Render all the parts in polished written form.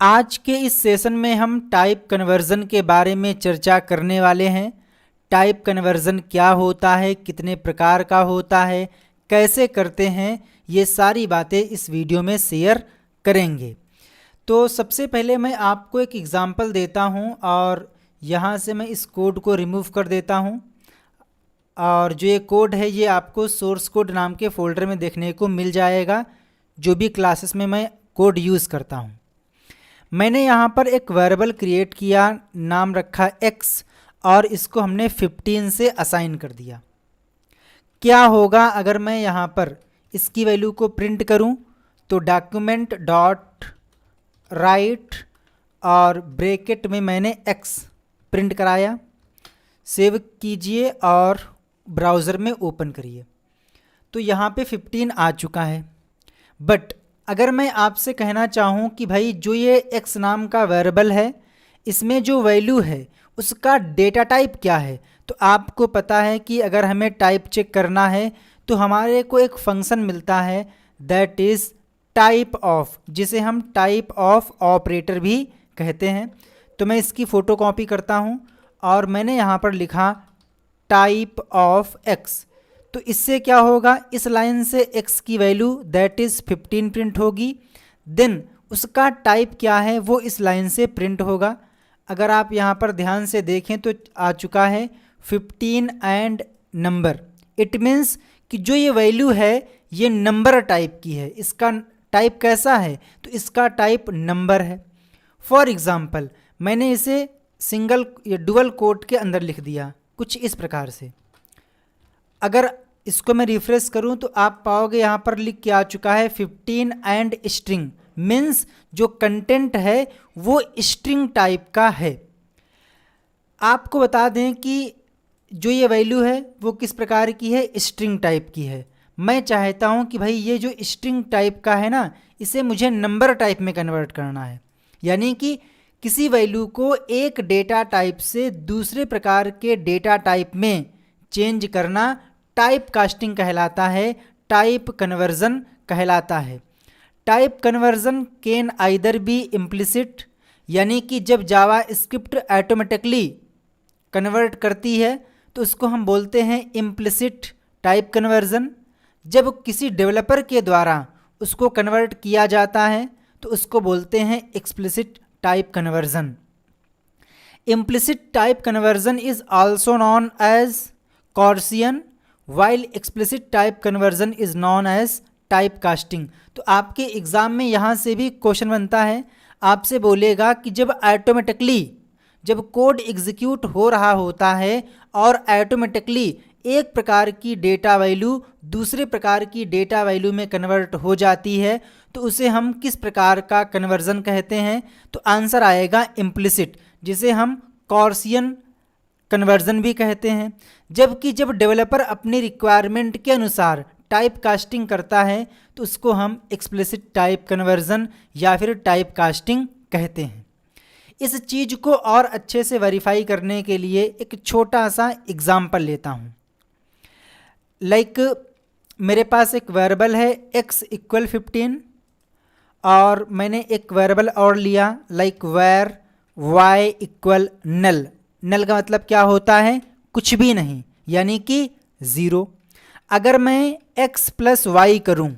आज के इस सेशन में हम टाइप कन्वर्जन के बारे में चर्चा करने वाले हैं। टाइप कन्वर्जन क्या होता है, कितने प्रकार का होता है, कैसे करते हैं, ये सारी बातें इस वीडियो में शेयर करेंगे। तो सबसे पहले मैं आपको एक एग्ज़ाम्पल देता हूं और यहाँ से मैं इस कोड को रिमूव कर देता हूं। और जो ये कोड है ये आपको सोर्स कोड नाम के फ़ोल्डर में देखने को मिल जाएगा, जो भी क्लासेस में मैं कोड यूज़ करता हूं। मैंने यहाँ पर एक वेरिएबल क्रिएट किया, नाम रखा x और इसको हमने 15 से असाइन कर दिया। क्या होगा अगर मैं यहाँ पर इसकी वैल्यू को प्रिंट करूँ? तो डॉक्यूमेंट डॉट राइट और ब्रैकेट में मैंने x प्रिंट कराया। सेव कीजिए और ब्राउज़र में ओपन करिए। तो यहाँ पे 15 आ चुका है। बट अगर मैं आपसे कहना चाहूँ कि भाई जो ये x नाम का वेरिएबल है, इसमें जो वैल्यू है उसका डेटा टाइप क्या है, तो आपको पता है कि अगर हमें टाइप चेक करना है तो हमारे को एक फंक्शन मिलता है दैट इज़ टाइप ऑफ, जिसे हम टाइप ऑफ ऑपरेटर भी कहते हैं। तो मैं इसकी फ़ोटो कॉपी करता हूँ और मैंने यहाँ पर लिखा टाइप ऑफ x। तो इससे क्या होगा, इस लाइन से x की वैल्यू दैट इज़ 15 प्रिंट होगी। देन उसका टाइप क्या है वो इस लाइन से प्रिंट होगा। अगर आप यहाँ पर ध्यान से देखें तो आ चुका है 15 एंड नंबर। इट मीन्स कि जो ये वैल्यू है ये नंबर टाइप की है। इसका टाइप कैसा है, तो इसका टाइप नंबर है। फॉर एग्ज़ाम्पल मैंने इसे सिंगल या डुअल कोट के अंदर लिख दिया कुछ इस प्रकार से। अगर इसको मैं रिफ्रेश करूं तो आप पाओगे यहाँ पर लिख के आ चुका है 15 एंड स्ट्रिंग, मीन्स जो कंटेंट है वो स्ट्रिंग टाइप का है। आपको बता दें कि जो ये वैल्यू है वो किस प्रकार की है, स्ट्रिंग टाइप की है। मैं चाहता हूँ कि भाई ये जो स्ट्रिंग टाइप का है ना, इसे मुझे नंबर टाइप में कन्वर्ट करना है। यानी कि किसी वैल्यू को एक डेटा टाइप से दूसरे प्रकार के डेटा टाइप में चेंज करना टाइप कास्टिंग कहलाता है, टाइप कन्वर्जन कहलाता है। Type conversion can either be implicit, यानी कि जब जावा स्क्रिप्ट ऑटोमेटिकली कन्वर्ट करती है तो उसको हम बोलते हैं इम्प्लिसिट टाइप कन्वर्जन। जब किसी डेवलपर के द्वारा उसको कन्वर्ट किया जाता है तो उसको बोलते हैं explicit type conversion. Implicit type conversion is also known as coercion while explicit type conversion is known as type casting. तो आपके एग्ज़ाम में यहाँ से भी क्वेश्चन बनता है, आपसे बोलेगा कि जब ऑटोमेटिकली जब कोड एग्जीक्यूट हो रहा होता है और ऑटोमेटिकली एक प्रकार की डेटा वैल्यू दूसरे प्रकार की डेटा वैल्यू में कन्वर्ट हो जाती है तो उसे हम किस प्रकार का कन्वर्जन कहते हैं? तो आंसर आएगा इम्प्लिसिट, जिसे हम गॉसियन कन्वर्जन भी कहते हैं। जबकि जब डेवलपर अपनी रिक्वायरमेंट के अनुसार टाइप कास्टिंग करता है तो उसको हम एक्सप्लिसिट टाइप कन्वर्जन या फिर टाइप कास्टिंग कहते हैं। इस चीज़ को और अच्छे से वेरीफाई करने के लिए एक छोटा सा एग्जाम्पल लेता हूँ। लाइक मेरे पास एक वेरिएबल है x इक्वल 15 और मैंने एक वेरिएबल और लिया लाइक वेर y इक्वल नल। नल का मतलब क्या होता है, कुछ भी नहीं, यानी कि ज़ीरो। अगर मैं x प्लस वाई करूँ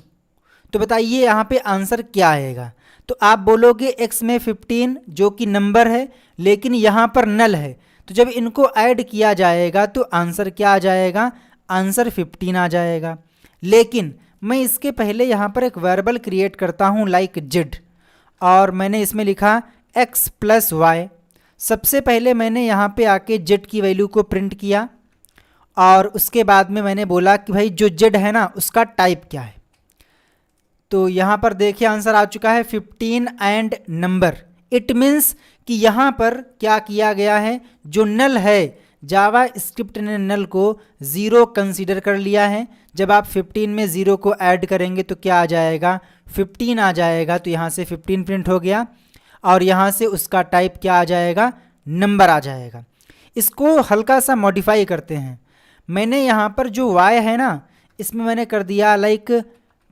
तो बताइए यहाँ पे आंसर क्या आएगा? तो आप बोलोगे x में 15 जो कि नंबर है लेकिन यहाँ पर नल है, तो जब इनको ऐड किया जाएगा तो आंसर क्या आ जाएगा? आंसर 15 आ जाएगा। लेकिन मैं इसके पहले यहाँ पर एक वेरिएबल क्रिएट करता हूँ लाइक z और मैंने इसमें लिखा x प्लस वाई। सबसे पहले मैंने यहाँ पे आके z की वैल्यू को प्रिंट किया और उसके बाद में मैंने बोला कि भाई जो z है ना उसका टाइप क्या है। तो यहाँ पर देखिए आंसर आ चुका है 15 एंड नंबर। इट मीन्स कि यहाँ पर क्या किया गया है, जो नल है जावा स्क्रिप्ट ने नल को ज़ीरो कंसीडर कर लिया है। जब आप 15 में ज़ीरो को ऐड करेंगे तो क्या आ जाएगा? 15 आ जाएगा। तो यहाँ से 15 प्रिंट हो गया और यहाँ से उसका टाइप क्या आ जाएगा? नंबर आ जाएगा। इसको हल्का सा मॉडिफाई करते हैं। मैंने यहाँ पर जो y है ना इसमें मैंने कर दिया लाइक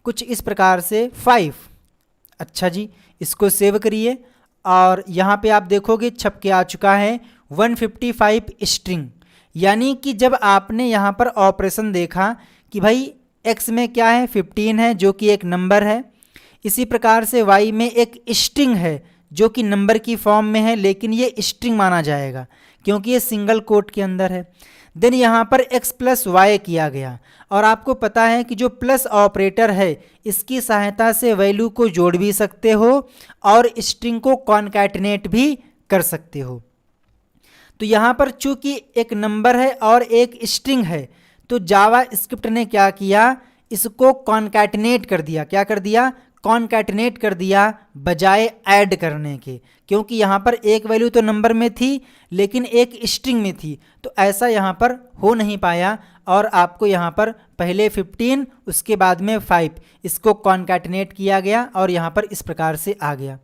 कुछ इस प्रकार से 5। अच्छा जी, इसको सेव करिए और यहाँ पे आप देखोगे छप के आ चुका है 155 स्ट्रिंग। यानी कि जब आपने यहाँ पर ऑपरेशन देखा कि भाई x में क्या है 15 है जो कि एक नंबर है, इसी प्रकार से y में एक स्ट्रिंग है जो कि नंबर की फॉर्म में है, लेकिन ये स्ट्रिंग माना जाएगा क्योंकि ये सिंगल कोट के अंदर है। देन यहाँ पर x प्लस वाई किया गया, और आपको पता है कि जो प्लस ऑपरेटर है इसकी सहायता से वैल्यू को जोड़ भी सकते हो और स्ट्रिंग को कॉन्कैटिनेट भी कर सकते हो। तो यहाँ पर चूंकि एक नंबर है और एक स्ट्रिंग है, तो जावा स्क्रिप्ट ने क्या किया, इसको कॉन्कैटिनेट कर दिया। क्या कर दिया? कॉन्कैटिनेट कर दिया बजाय ऐड करने के, क्योंकि यहाँ पर एक वैल्यू तो नंबर में थी लेकिन एक स्ट्रिंग में थी, तो ऐसा यहाँ पर हो नहीं पाया और आपको यहाँ पर पहले 15 उसके बाद में 5 इसको कॉन्कैटिनेट किया गया और यहाँ पर इस प्रकार से आ गया।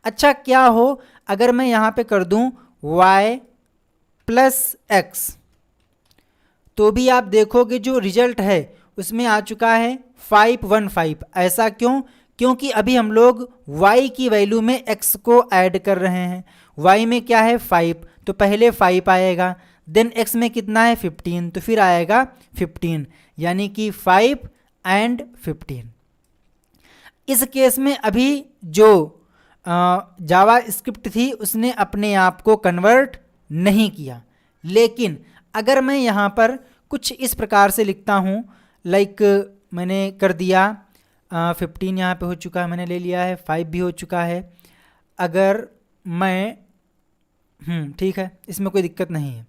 अच्छा, क्या हो अगर मैं यहाँ पे कर दूँ y प्लस x, तो भी आप देखोगे जो रिजल्ट है उसमें आ चुका है 515। ऐसा क्यों? क्योंकि अभी हम लोग y की वैल्यू में x को ऐड कर रहे हैं। y में क्या है 5, तो पहले 5 आएगा, देन x में कितना है 15, तो फिर आएगा 15, यानी कि 5 एंड 15। इस केस में अभी जो जावा स्क्रिप्ट थी उसने अपने आप को कन्वर्ट नहीं किया। लेकिन अगर मैं यहाँ पर कुछ इस प्रकार से लिखता हूँ, लाइक मैंने कर दिया 15 यहाँ पे हो चुका है, मैंने ले लिया है, 5 भी हो चुका है। अगर मैं ठीक है, इसमें कोई दिक्कत नहीं है।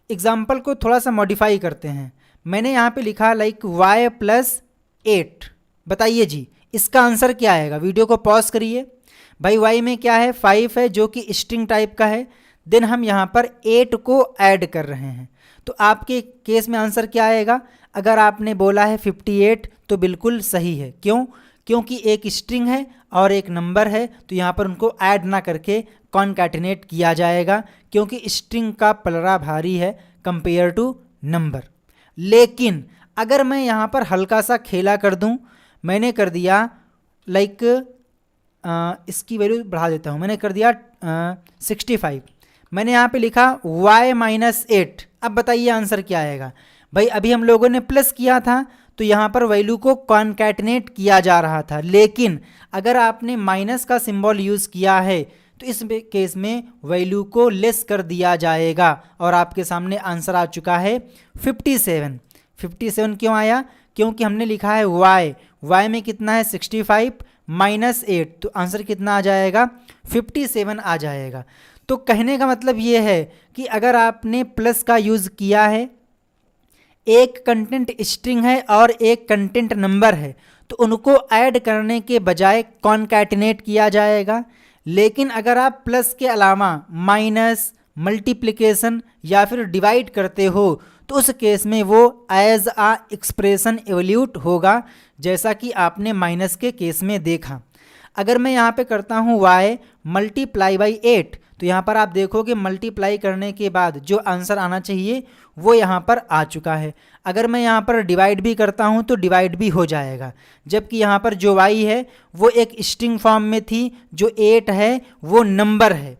एग्जाम्पल को थोड़ा सा मॉडिफाई करते हैं। मैंने यहाँ पे लिखा लाइक y प्लस 8। बताइए जी इसका आंसर क्या आएगा? वीडियो को पॉज करिए। भाई y में क्या है 5 है जो कि स्ट्रिंग टाइप का है, देन हम यहाँ पर 8 को ऐड कर रहे हैं, तो आपके केस में आंसर क्या आएगा? अगर आपने बोला है 58 तो बिल्कुल सही है। क्यों? क्योंकि एक स्ट्रिंग है और एक नंबर है, तो यहाँ पर उनको ऐड ना करके कॉन्कैटिनेट किया जाएगा, क्योंकि स्ट्रिंग का पलड़ा भारी है कंपेयर टू नंबर। लेकिन अगर मैं यहाँ पर हल्का सा खेला कर दूँ, मैंने कर दिया लाइक इसकी वैल्यू बढ़ा देता हूँ, मैंने कर दिया 65। मैंने यहाँ पे लिखा y माइनस 8। अब बताइए आंसर क्या आएगा? भाई अभी हम लोगों ने प्लस किया था तो यहाँ पर वैल्यू को कॉन्कैटिनेट किया जा रहा था, लेकिन अगर आपने माइनस का सिंबल यूज़ किया है तो इस केस में वैल्यू को लेस कर दिया जाएगा और आपके सामने आंसर आ चुका है 57। 57 क्यों आया? क्योंकि हमने लिखा है y में कितना है 65 माइनस 8, तो आंसर कितना आ जाएगा 57 आ जाएगा। तो कहने का मतलब ये है कि अगर आपने प्लस का यूज़ किया है, एक कंटेंट स्ट्रिंग है और एक कंटेंट नंबर है, तो उनको ऐड करने के बजाय कॉन्कैटिनेट किया जाएगा। लेकिन अगर आप प्लस के अलावा माइनस, मल्टीप्लिकेशन या फिर डिवाइड करते हो, तो उस केस में वो एज आ एक्सप्रेशन एवल्यूट होगा, जैसा कि आपने माइनस के केस में देखा। अगर मैं यहाँ पे करता हूँ y मल्टीप्लाई बाई 8, तो यहाँ पर आप देखोगे मल्टीप्लाई करने के बाद जो आंसर आना चाहिए वो यहाँ पर आ चुका है। अगर मैं यहाँ पर डिवाइड भी करता हूँ तो डिवाइड भी हो जाएगा, जबकि यहाँ पर जो y है वो एक स्ट्रिंग फॉर्म में थी, जो 8 है वो नंबर है।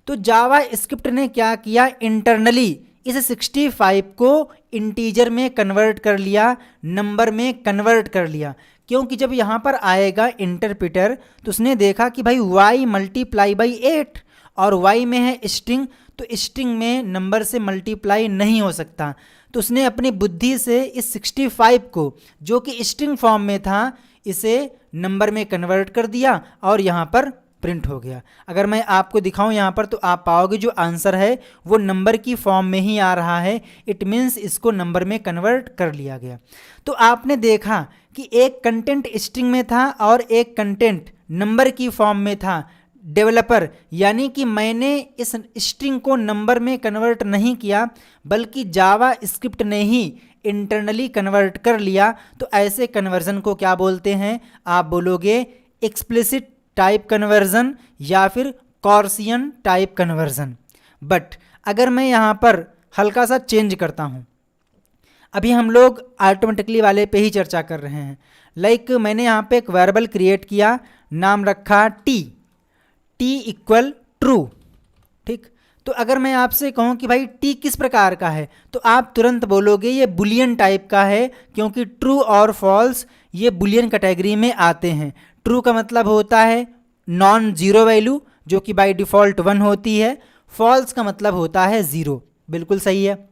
तो जावा स्क्रिप्ट ने क्या किया, इंटरनली इस 65 को इंटीजर में कन्वर्ट कर लिया, नंबर में कन्वर्ट कर लिया। क्योंकि जब यहाँ पर आएगा इंटरप्रेटर तो उसने देखा कि भाई y मल्टीप्लाई बाई 8 और y में है स्ट्रिंग, तो स्ट्रिंग में नंबर से मल्टीप्लाई नहीं हो सकता, तो उसने अपनी बुद्धि से इस 65 को जो कि स्ट्रिंग फॉर्म में था इसे नंबर में कन्वर्ट कर दिया और यहाँ पर प्रिंट हो गया। अगर मैं आपको दिखाऊं यहाँ पर तो आप पाओगे जो आंसर है वो नंबर की फॉर्म में ही आ रहा है। इट मीन्स इसको नंबर में कन्वर्ट कर लिया गया। तो आपने देखा कि एक कंटेंट स्ट्रिंग में था और एक कंटेंट नंबर की फॉर्म में था। डेवलपर यानी कि मैंने इस स्ट्रिंग को नंबर में कन्वर्ट नहीं किया, बल्कि जावा स्क्रिप्ट ने ही इंटरनली कन्वर्ट कर लिया। तो ऐसे कन्वर्जन को क्या बोलते हैं? आप बोलोगे एक्सप्लिसिट टाइप कन्वर्जन या फिर गॉसियन टाइप कन्वर्जन। बट अगर मैं यहाँ पर हल्का सा चेंज करता हूँ, अभी हम लोग ऑटोमेटिकली वाले पे ही चर्चा कर रहे हैं। मैंने यहाँ पे एक वेरिएबल क्रिएट किया, नाम रखा t इक्वल ट्रू। ठीक, तो अगर मैं आपसे कहूं कि भाई टी किस प्रकार का है, तो आप तुरंत बोलोगे ये बुलियन टाइप का है, क्योंकि ट्रू और फॉल्स ये बुलियन कैटेगरी में आते हैं। ट्रू का मतलब होता है नॉन जीरो वैल्यू, जो कि बाय डिफ़ॉल्ट 1 होती है। फॉल्स का मतलब होता है 0। बिल्कुल सही है।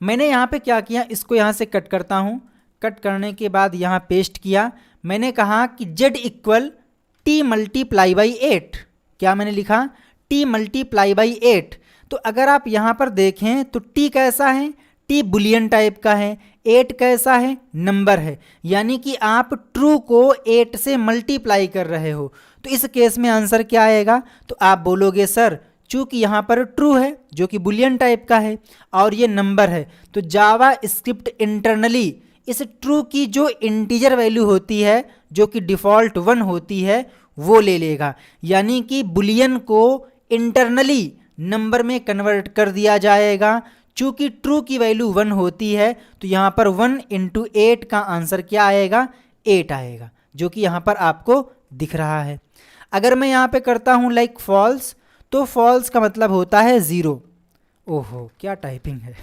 मैंने यहाँ पे क्या किया, इसको यहाँ से कट करता हूँ। कट करने के बाद यहाँ पेस्ट किया। मैंने कहा कि z equal T multiply by 8। क्या मैंने लिखा, टी मल्टीप्लाई बाई 8। तो अगर आप यहाँ पर देखें तो टी कैसा है, टी बुलियन टाइप का है। 8 कैसा है, नंबर है, यानी कि आप ट्रू को 8 से मल्टीप्लाई कर रहे हो। तो इस केस में आंसर क्या आएगा, तो आप बोलोगे सर चूंकि यहाँ पर ट्रू है जो कि बुलियन टाइप का है और ये नंबर है, तो जावा स्क्रिप्ट इंटरनली इस ट्रू की जो इंटीजर वैल्यू होती है, जो कि डिफ़ॉल्ट 1 होती है, वो ले लेगा। यानी कि बुलियन को इंटरनली नंबर में कन्वर्ट कर दिया जाएगा। चूंकि ट्रू की वैल्यू 1 होती है, तो यहाँ पर 1 इंटू 8 का आंसर क्या आएगा, 8 आएगा, जो कि यहाँ पर आपको दिख रहा है। अगर मैं यहाँ पे करता हूँ लाइक फॉल्स, तो फॉल्स का मतलब होता है 0। ओहो क्या टाइपिंग है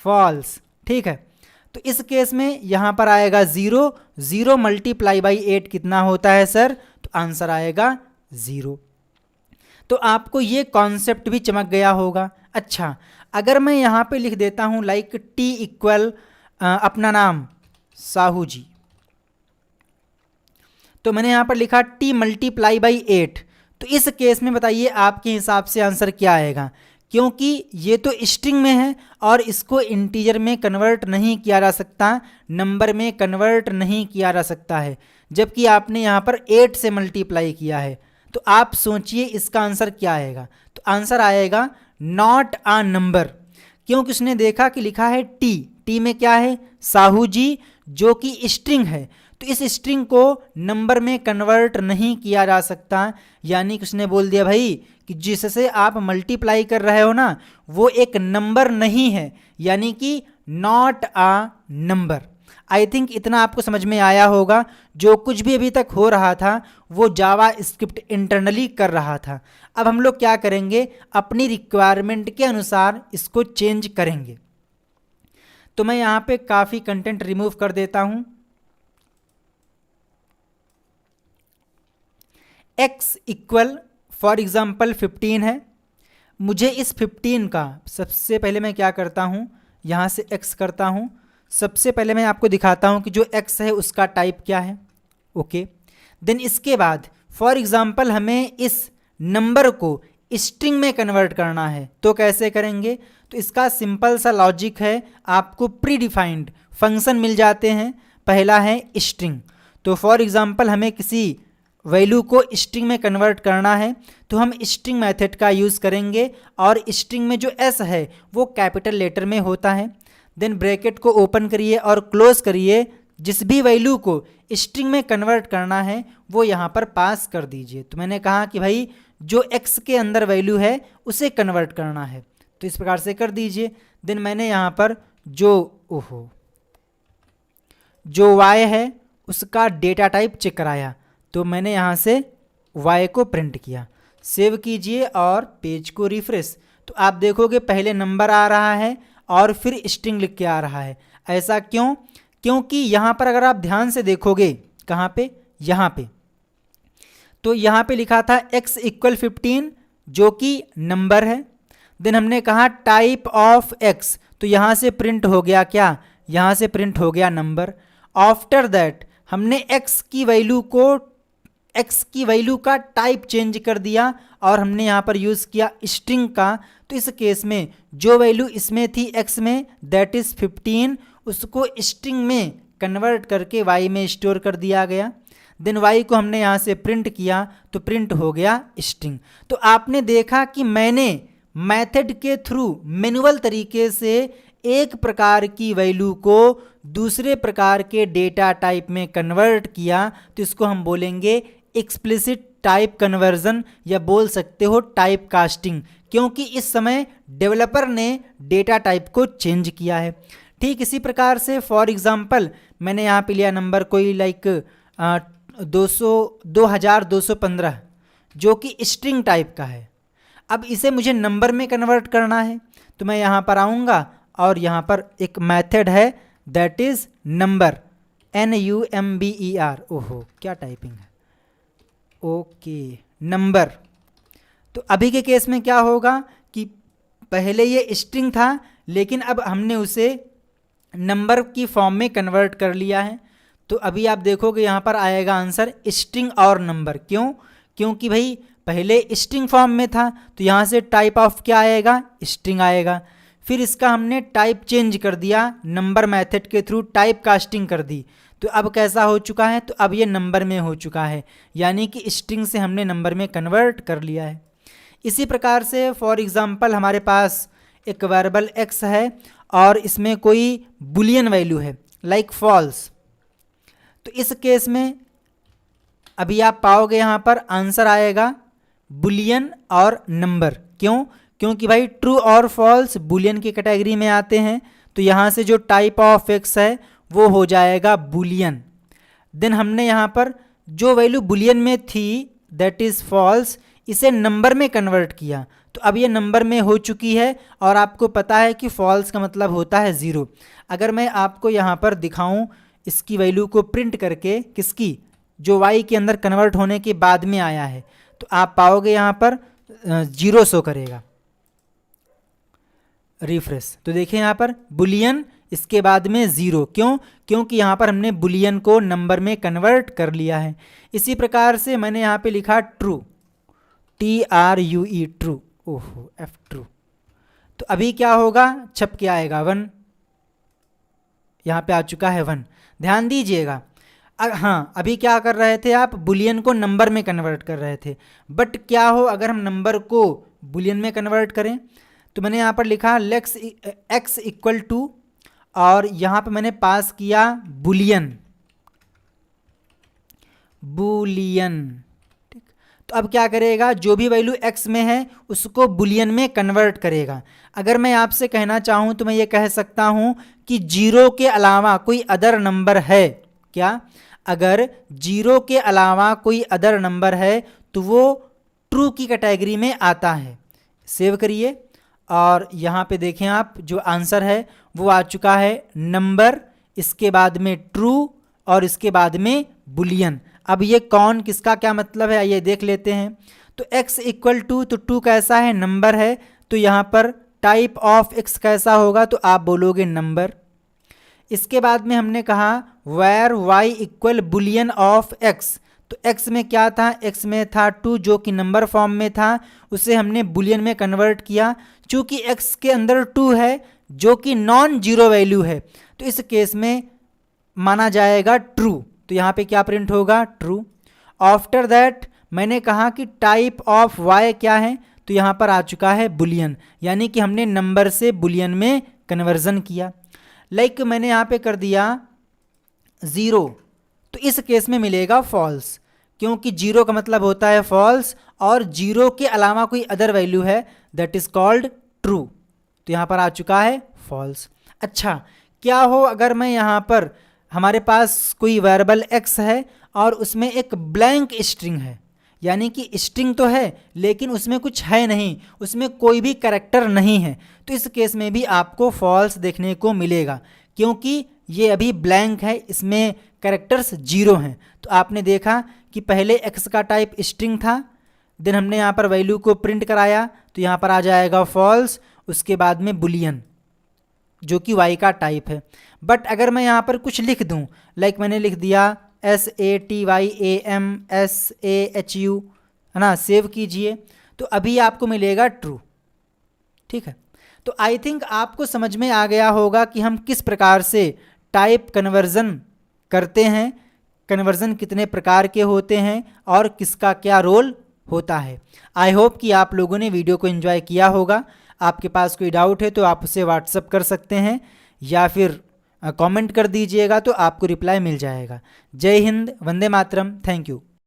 फॉल्स। ठीक है, तो इस केस में यहाँ पर आएगा 0। 0 मल्टीप्लाई बाई 8 कितना होता है सर, तो आंसर आएगा 0। तो आपको ये कॉन्सेप्ट भी चमक गया होगा। अच्छा, अगर मैं यहाँ पे लिख देता हूँ लाइक टी इक्वल अपना नाम साहू जी, तो मैंने यहाँ पर लिखा टी मल्टीप्लाई बाई 8। तो इस केस में बताइए आपके हिसाब से आंसर क्या आएगा, क्योंकि ये तो स्ट्रिंग में है और इसको इंटीजर में कन्वर्ट नहीं किया जा सकता, नंबर में कन्वर्ट नहीं किया जा सकता है, जबकि आपने यहाँ पर 8 से मल्टीप्लाई किया है। तो आप सोचिए इसका आंसर क्या आएगा, तो आंसर आएगा नॉट अ नंबर, क्योंकि उसने देखा कि लिखा है टी, टी में क्या है, साहू जी, जो कि स्ट्रिंग है। तो इस स्ट्रिंग को नंबर में कन्वर्ट नहीं किया जा सकता, यानी कि उसने बोल दिया भाई कि जिससे आप मल्टीप्लाई कर रहे हो ना, वो एक नंबर नहीं है, यानी कि not a number. I think इतना आपको समझ में आया होगा। जो कुछ भी अभी तक हो रहा था वो जावा स्क्रिप्ट इंटरनली कर रहा था। अब हम लोग क्या करेंगे, अपनी रिक्वायरमेंट के अनुसार इसको चेंज करेंगे। तो मैं यहाँ पे काफ़ी कंटेंट रिमूव कर देता हूँ। x इक्वल फॉर एग्ज़ाम्पल 15 है। मुझे इस 15 का सबसे पहले मैं क्या करता हूँ, यहाँ से x करता हूँ। सबसे पहले मैं आपको दिखाता हूँ कि जो x है उसका टाइप क्या है। ओके, देन इसके बाद फॉर एग्ज़ाम्पल हमें इस नंबर को स्ट्रिंग में कन्वर्ट करना है, तो कैसे करेंगे, तो इसका सिंपल सा लॉजिक है। आपको प्री डिफाइंड फंक्शन मिल जाते हैं। पहला है स्ट्रिंग, तो फॉर एग्ज़ाम्पल हमें किसी वैल्यू को स्ट्रिंग में कन्वर्ट करना है, तो हम स्ट्रिंग मेथड का यूज़ करेंगे और स्ट्रिंग में जो s है वो कैपिटल लेटर में होता है। देन ब्रैकेट को ओपन करिए और क्लोज करिए, जिस भी वैल्यू को स्ट्रिंग में कन्वर्ट करना है वो यहाँ पर पास कर दीजिए। तो मैंने कहा कि भाई जो x के अंदर वैल्यू है उसे कन्वर्ट करना है, तो इस प्रकार से कर दीजिए। देन मैंने यहाँ पर जो y है उसका डेटा टाइप चेक कराया, तो मैंने यहाँ से y को प्रिंट किया। सेव कीजिए और पेज को रिफ्रेश, तो आप देखोगे पहले नंबर आ रहा है और फिर स्ट्रिंग लिख के आ रहा है। ऐसा क्यों, क्योंकि यहाँ पर अगर आप ध्यान से देखोगे, कहाँ पे, यहाँ पे, तो यहाँ पे लिखा था x इक्वल 15 जो कि नंबर है। देन हमने कहा टाइप ऑफ x, तो यहाँ से प्रिंट हो गया क्या, यहाँ से प्रिंट हो गया नंबर। आफ्टर दैट हमने x की वैल्यू का टाइप चेंज कर दिया और हमने यहाँ पर यूज़ किया स्ट्रिंग का। तो इस केस में जो वैल्यू इसमें थी x में, दैट इज़ 15, उसको स्ट्रिंग में कन्वर्ट करके y में स्टोर कर दिया गया। देन y को हमने यहाँ से प्रिंट किया, तो प्रिंट हो गया स्ट्रिंग। तो आपने देखा कि मैंने मेथड के थ्रू मैनुअल तरीके से एक प्रकार की वैल्यू को दूसरे प्रकार के डेटा टाइप में कन्वर्ट किया, तो इसको हम बोलेंगे एक्सप्लिसिट टाइप कन्वर्जन, या बोल सकते हो टाइप कास्टिंग, क्योंकि इस समय डेवलपर ने डेटा टाइप को चेंज किया है। ठीक इसी प्रकार से फॉर एग्जांपल मैंने यहाँ पे लिया नंबर कोई लाइक 2215, जो कि स्ट्रिंग टाइप का है। अब इसे मुझे नंबर में कन्वर्ट करना है, तो मैं यहाँ पर आऊँगा और यहाँ पर एक मेथड है दैट इज़ नंबर, NUMBER। ओहो क्या टाइपिंग है, ओके नंबर। तो अभी के केस में क्या होगा कि पहले ये स्ट्रिंग था, लेकिन अब हमने उसे नंबर की फॉर्म में कन्वर्ट कर लिया है। तो अभी आप देखोगे यहाँ पर आएगा आंसर स्ट्रिंग और नंबर। क्यों? क्योंकि भाई पहले स्ट्रिंग फॉर्म में था, तो यहाँ से टाइप ऑफ क्या आएगा, स्ट्रिंग आएगा। फिर इसका हमने टाइप चेंज कर दिया, नंबर मेथड के थ्रू टाइप कास्टिंग कर दी, तो अब कैसा हो चुका है, तो अब ये नंबर में हो चुका है, यानी कि स्ट्रिंग से हमने नंबर में कन्वर्ट कर लिया है। इसी प्रकार से फॉर एग्जांपल हमारे पास एक वेरिएबल x है और इसमें कोई बुलियन वैल्यू है लाइक फॉल्स, तो इस केस में अभी आप पाओगे यहाँ पर आंसर आएगा बुलियन और नंबर। क्यों? क्योंकि भाई ट्रू और फॉल्स बुलियन की कैटेगरी में आते हैं, तो यहाँ से जो टाइप ऑफ x है वो हो जाएगा बुलियन। देन हमने यहाँ पर जो वैल्यू बुलियन में थी दैट इज़ फॉल्स, इसे नंबर में कन्वर्ट किया, तो अब ये नंबर में हो चुकी है। और आपको पता है कि फॉल्स का मतलब होता है ज़ीरो। अगर मैं आपको यहाँ पर दिखाऊं इसकी वैल्यू को प्रिंट करके, किसकी, जो y के अंदर कन्वर्ट होने के बाद में आया है, तो आप पाओगे यहाँ पर 0 शो करेगा। रिफ्रेश, तो देखिए यहाँ पर बुलियन इसके बाद में 0। क्यों? क्योंकि यहाँ पर हमने बुलियन को नंबर में कन्वर्ट कर लिया है। इसी प्रकार से मैंने यहाँ पे लिखा ट्रू, TRUE ट्रू, ओहो F ट्रू, तो अभी क्या होगा, छप के आएगा 1, यहाँ पे आ चुका है 1। ध्यान दीजिएगा, हाँ अभी क्या कर रहे थे आप, बुलियन को नंबर में कन्वर्ट कर रहे थे, बट क्या हो अगर हम नंबर को बुलियन में कन्वर्ट करें, तो मैंने यहाँ पर लिखा लेक्स x इक्वल टू, और यहाँ पे मैंने पास किया बुलियन, ठीक। तो अब क्या करेगा, जो भी वैल्यू x में है उसको बुलियन में कन्वर्ट करेगा। अगर मैं आपसे कहना चाहूँ तो मैं ये कह सकता हूँ कि 0 के अलावा कोई अदर नंबर है क्या, अगर 0 के अलावा कोई अदर नंबर है तो वो ट्रू की कैटेगरी में आता है। सेव करिए और यहाँ पे देखें आप, जो आंसर है वो आ चुका है नंबर, इसके बाद में ट्रू और इसके बाद में बुलियन। अब ये कौन किसका क्या मतलब है ये देख लेते हैं। तो x इक्वल टू, तो टू कैसा है, नंबर है, तो यहाँ पर टाइप ऑफ x कैसा होगा, तो आप बोलोगे नंबर। इसके बाद में हमने कहा where y equal boolean of x, तो x में क्या था, x में था 2 जो कि नंबर फॉर्म में था, उसे हमने बुलियन में कन्वर्ट किया। चूँकि x के अंदर 2 है जो कि नॉन जीरो वैल्यू है, तो इस केस में माना जाएगा ट्रू, तो यहाँ पे क्या प्रिंट होगा, ट्रू। आफ्टर दैट मैंने कहा कि टाइप ऑफ y क्या है, तो यहाँ पर आ चुका है बुलियन, यानी कि हमने नंबर से बुलियन में कन्वर्जन किया। लाइक मैंने यहाँ पे कर दिया 0, तो इस केस में मिलेगा फॉल्स, क्योंकि 0 का मतलब होता है फॉल्स और 0 के अलावा कोई अदर वैल्यू है दैट इज़ कॉल्ड ट्रू, तो यहाँ पर आ चुका है फॉल्स। अच्छा, क्या हो अगर मैं यहाँ पर, हमारे पास कोई वेरिएबल x है और उसमें एक ब्लैंक स्ट्रिंग है, यानी कि स्ट्रिंग तो है लेकिन उसमें कुछ है नहीं, उसमें कोई भी कैरेक्टर नहीं है, तो इस केस में भी आपको फॉल्स देखने को मिलेगा, क्योंकि ये अभी ब्लैंक है, इसमें कैरेक्टर्स 0 हैं। तो आपने देखा कि पहले x का टाइप स्ट्रिंग था, देन हमने यहाँ पर वैल्यू को प्रिंट कराया, तो यहाँ पर आ जाएगा फॉल्स, उसके बाद में बुलियन जो कि y का टाइप है। बट अगर मैं यहाँ पर कुछ लिख दूँ, लाइक मैंने लिख दिया SATYAMSAHU, है ना, सेव कीजिए, तो अभी आपको मिलेगा ट्रू। ठीक है, तो आई थिंक आपको समझ में आ गया होगा कि हम किस प्रकार से टाइप कन्वर्जन करते हैं, कन्वर्जन कितने प्रकार के होते हैं और किसका क्या रोल होता है। आई होप कि आप लोगों ने वीडियो को एंजॉय किया होगा। आपके पास कोई डाउट है तो आप उसे व्हाट्सअप कर सकते हैं या फिर कमेंट कर दीजिएगा, तो आपको रिप्लाई मिल जाएगा। जय हिंद, वंदे मातरम, थैंक यू।